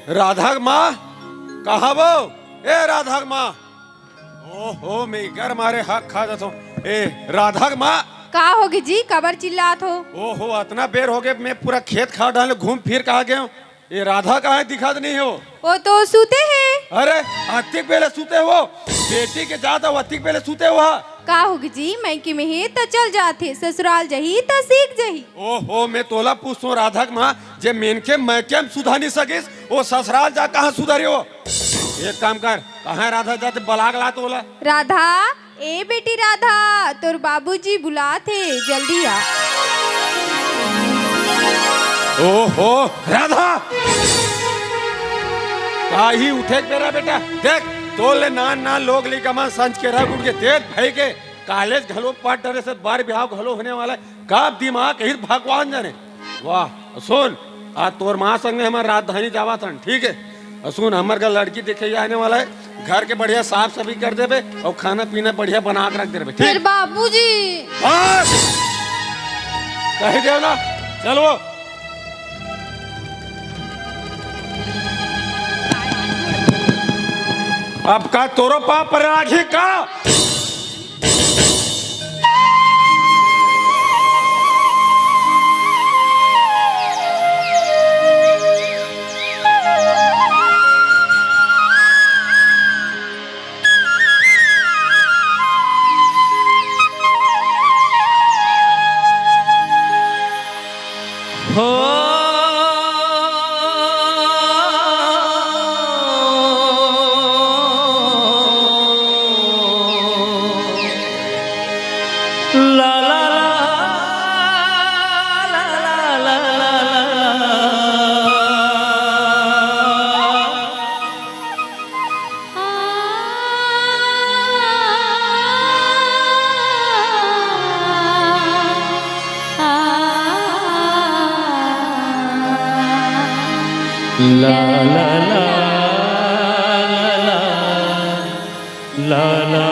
राधा माँ कहा वो? ए राधा माँ, ओहो मैं घर मारे हक खा जाता हूँ। ए राधा माँ का होगी जी, कबर चिल्लात हो? ओहो इतना बेर हो गए, मैं पूरा खेत खा डाले घूम फिर कहा गया हूँ। ये राधा कहाँ दिखा नहीं हो? वो तो सूते हैं। अरे अतिक पहले सूते हो, बेटी के जाता हो अतिक पहले सूते हो। का होगी जी, मैकी में ही तो चल जाते, ससुराल जही तो सीख जही। ओहो मैं तोला पूछता राधा माँ, जे मेनके मैं क्या सुधार नहीं सकिस, वो ससुराल जा कहाँ सुधारी हो? एक काम कर, कहाँ राधा जाते बलाग ला तोला। राधा, ए बेटी राधा, तोर बाबूजी बुलाते, जल्दी आ। ओहो राधा काही उठे मेरा बेटा, देख तोले नान नान लोग ली कमान संज के रह उठ के तेज भाई के कॉलेज घलो पाट डरे से बार ब्याह घलो होने वाला है, का दिमाग हित भगवान जाने। वाह सुन, आज तोर माँ संग हमारे राजधानी जावा था, ठीक है? सुन हमारे का लड़की देखे आने वाला है, घर के बढ़िया साफ सफाई कर देबे और खाना पीना बढ़िया बना के रख देबे, ठीक? फिर बाबूजी कही दे ना, चलो। अब का तोरो पाप पर आखी का ला ला ला ला ला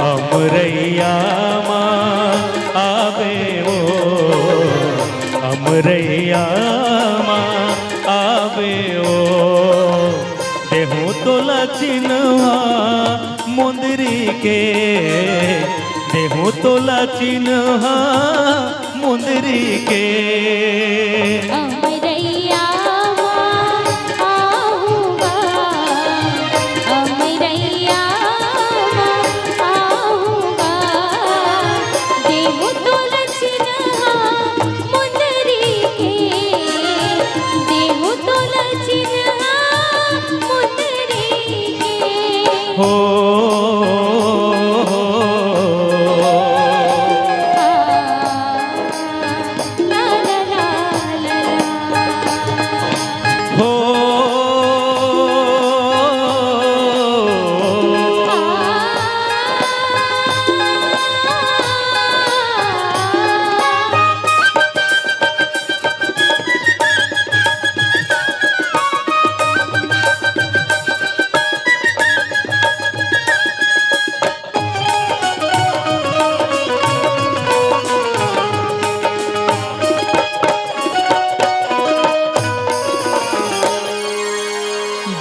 अमरैया माँ आवे ओ, अमरैया माँ आवे ओ, देहूँ तो लचिनवा मुंदरी के, देहूँ तो लचिनवा मुंदरी के।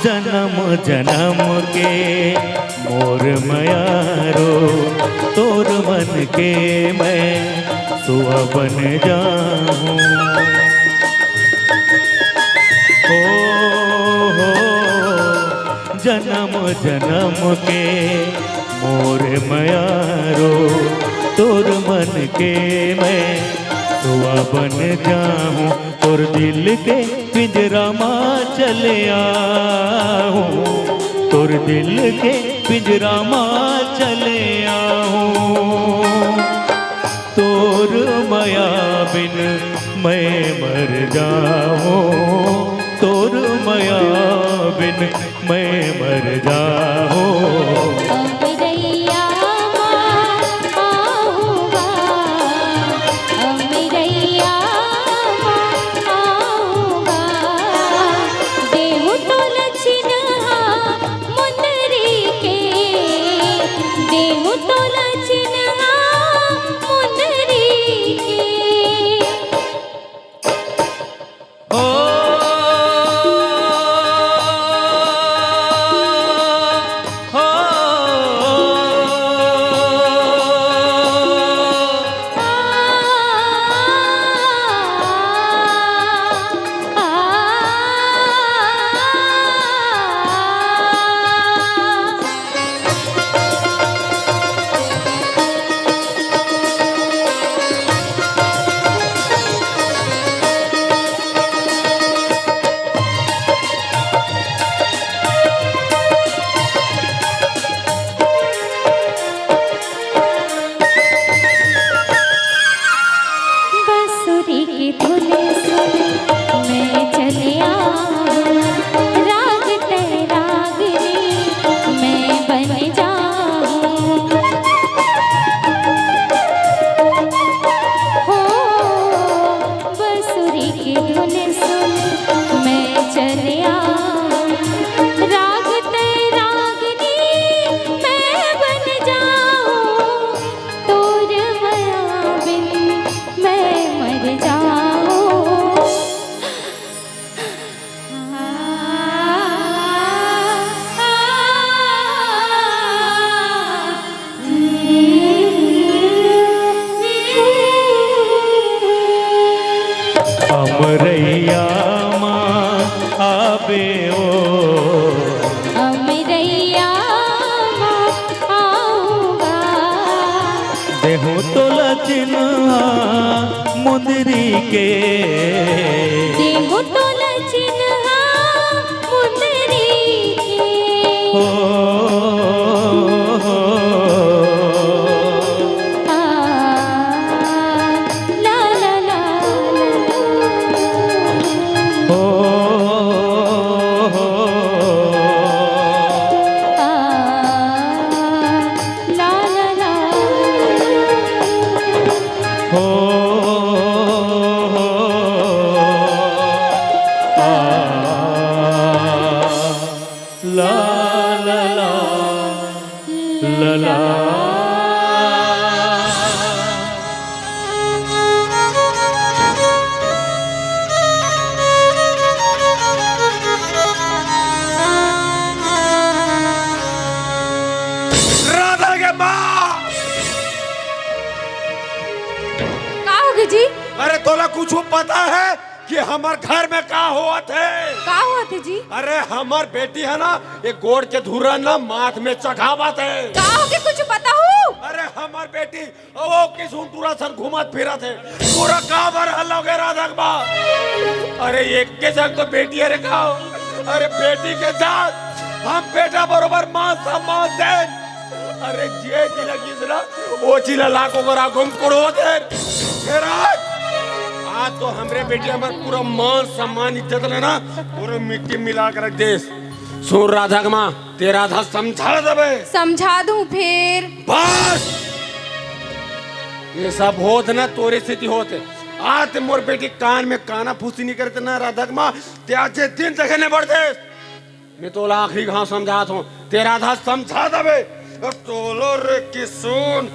जन्म जन्म के मोर मयारो, तोर मन के मैं सुआ बन जाऊं। हो जन्म जन्म के मोर मयारो, तोर मन के मैं सुआ बन जाऊं और दिल के पिंजरा मां चले आऊं, तोर दिल के पिंजरा मां चले आऊं। तोर माया बिन मैं मर जाऊं, तोर माया बिन मैं मर जाऊं। अमरैया माँ आऊँगा, अमरैया माँ आऊँगा, देहु तो लछिनहा मुनरी के, देहु तो लछिनहा मुनरी के। बांसुरी की धुन सुन मैं चले आऊं, राग ते रागनी मैं बन जाऊं। हो बांसुरी की धुन सुन मैं चले आऊं, राग ते रागनी मैं बन जाऊं। तोर माया बिन मैं मर जाऊं। अमरैया मां आबे ओ, अमरैया माँ आऊँगा, देहु तो लचिन्हा मुंदरी के। देहु तो लछिनहा मुनरी के। हो ला ला ला हो ला ला ला हो ला ला ला ला ला। राधा के माँ, का होगे जी? अरे तोला कुछ पता है कि हमार घर में का हुआ थे? का हुआ थे जी? अरे हमार बेटी है ना, एक गोड़ के धुरा ना माथ में चढ़ावत है। का होगे कुछ पता हो? अरे हमार बेटी वो किसुन पूरा सर घुमत फिरत है, पूरा का भर हल्ला हो गया राधा के माँ। अरे एक के संग तो बेटी है रे का, अरे बेटी के साथ हम बेटा बरोबर मां सम्मान दे। अरे जे जिला किसरा वो जिला लाखों को राखों करो दे। फिर आज तो हमरे बेटी हमारे पूरा मान सम्मान इज्जत लेना पूरा मिट्टी मिला कर रख दे। सुन राधा के माँ, तेरा था समझा दबे। समझा दूं फिर? बस ये सब होत ना तोरे स्थिति होते। आज मोर बेटी कान में काना फूसी नहीं करते ना राधा के माँ, त्याचे दिन तक नहीं बढ़ते। मैं तो आखिरी घाव समझात हूँ, तेरा था समझा दबे। तोलो रे किसुन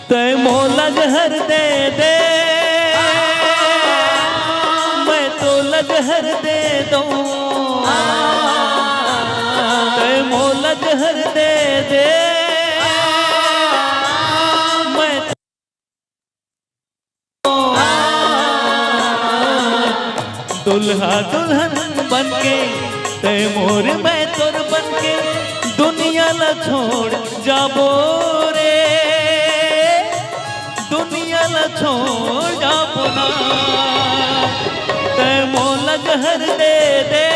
तय मोला जहर दे दे, मैं तो लजहर दे दूं। तय मोला जहर दे दे, दुल्हा दुल्हन बनके ते मोर मैं तोर बनके दुनिया ला छोड़ जाबो रे, दुनिया ला छोड़ जाबो ना। ते मोला जहर दे दे,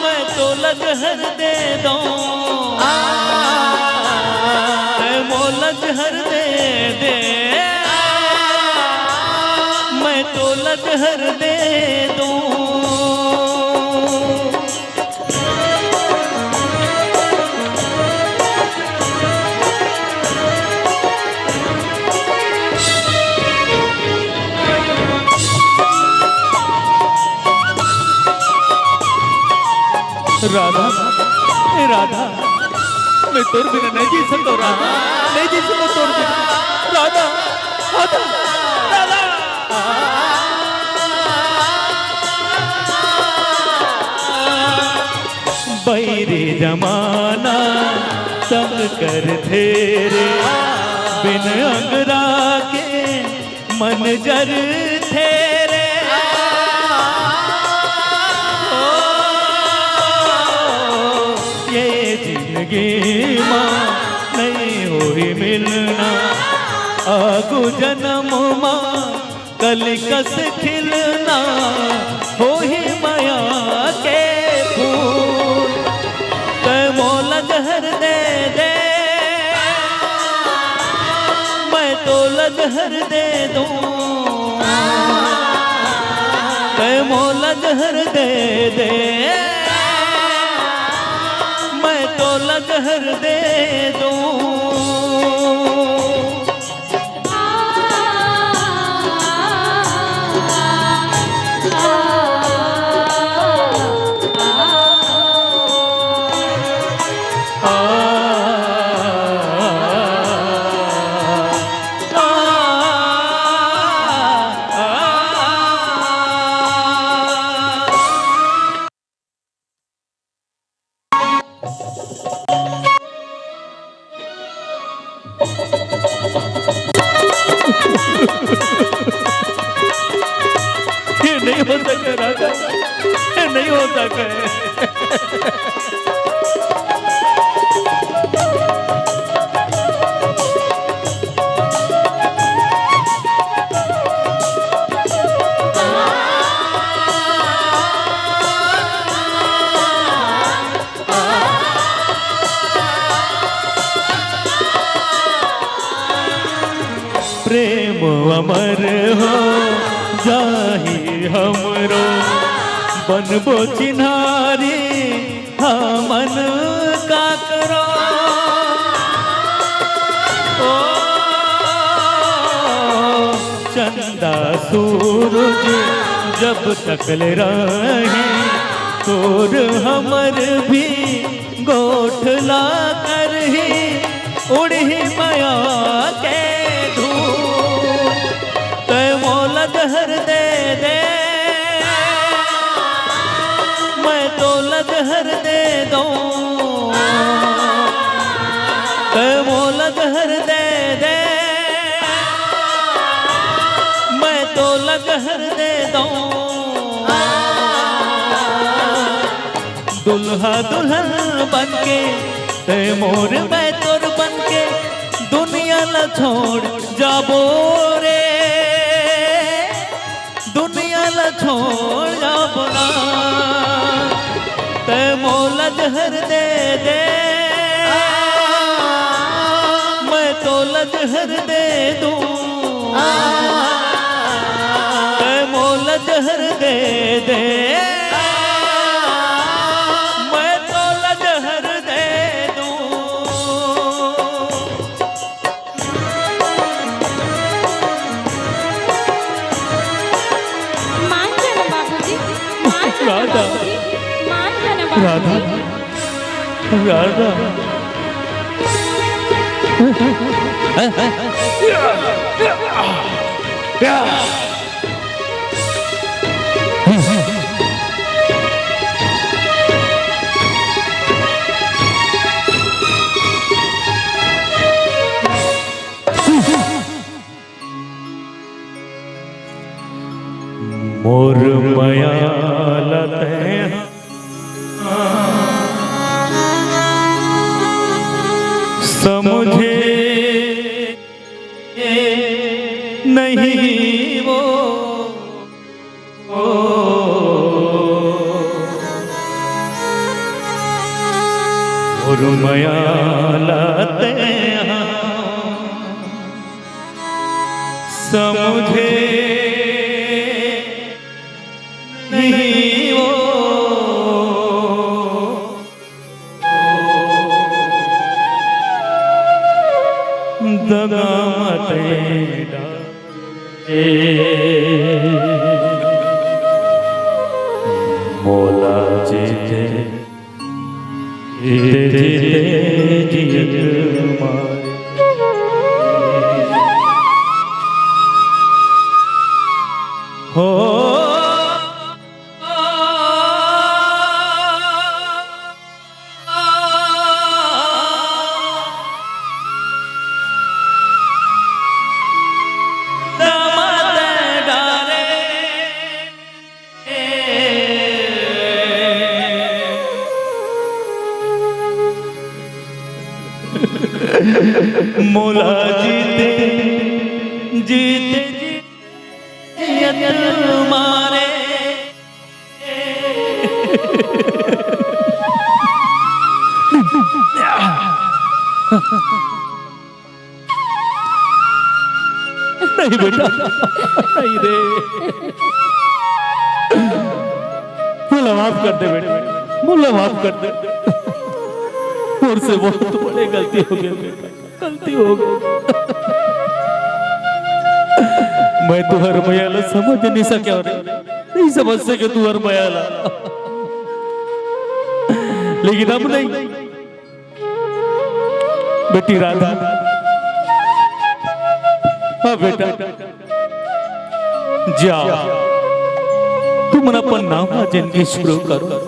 मैं तो लजहर दे दूं। ते मोला जहर दे दे, मैं तो लजहर दे दूं। राधा, राधा, मैं तोर बिना नहीं जी सकता। राधा, नहीं जी सकता तोर बिना। राधा, राधा, राधा। बैरी जमाना तंग कर तेरे, बिन अंगरा के मन जर तेरे। ये जिंदगी माँ नहीं हुई मिलना, आगु जन्म माँ कल कस खिलना। हो ही माया के फूल ते मोला जहर दे दे, मैं तो लजहर दे दूं। ते मोला जहर दे दे, मैं तो लजहर दे दूं। ये नहीं हो सकता राधा, ये नहीं हो सकता है। प्रेम अमर हो जाही हमरो, बनबो चिन्हारी हमन का करो। ओ चंदा सूरज जब तकल रहे, तोर हमर भी गोठला कर ही उड़ी माया के धूल। ते मोला जहर दे दे, मैं तो लजहर दे दूं। ते मोला जहर दे दे, मैं तो लजहर दे दूं। दुल्हा दुल्हन बनके ते मोर मैं तोर बनके दुनिया ला छोड़ जाबो रे, दुनिया ला छोड़ जाबो ना। ते मोला जहर दे दे, मैं तो लजहर दे दूं। ते मोला जहर दे दे, मैं तो लजहर दे दूं। मान जाना बाबूजी, मान जाना राधा, बाबूजी, मान जाना बाबूजी। राधा, राधा। समझे नहीं वो और मया लाते हैं समझे नहीं वो दगा मत डाले मौला जीते जीते जियत मारे हो मौला जीते जीते जियत मारे नहीं बेटा नहीं रे मुझे माफ कर दे बेटा मुझे माफ कर दे और से बहुत बड़ी गलती हो गई बेटा गलती हो गई मैं तू हर मयाला समझ नहीं सका रे नहीं समझ सके तू हर मयाला लेकिन अब नहीं बेटी राधा हाँ बेटा जाओ तुम अपन नाम जिंदगी शुरू करो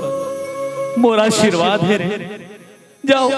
मोरा आशीर्वाद है रे जाओ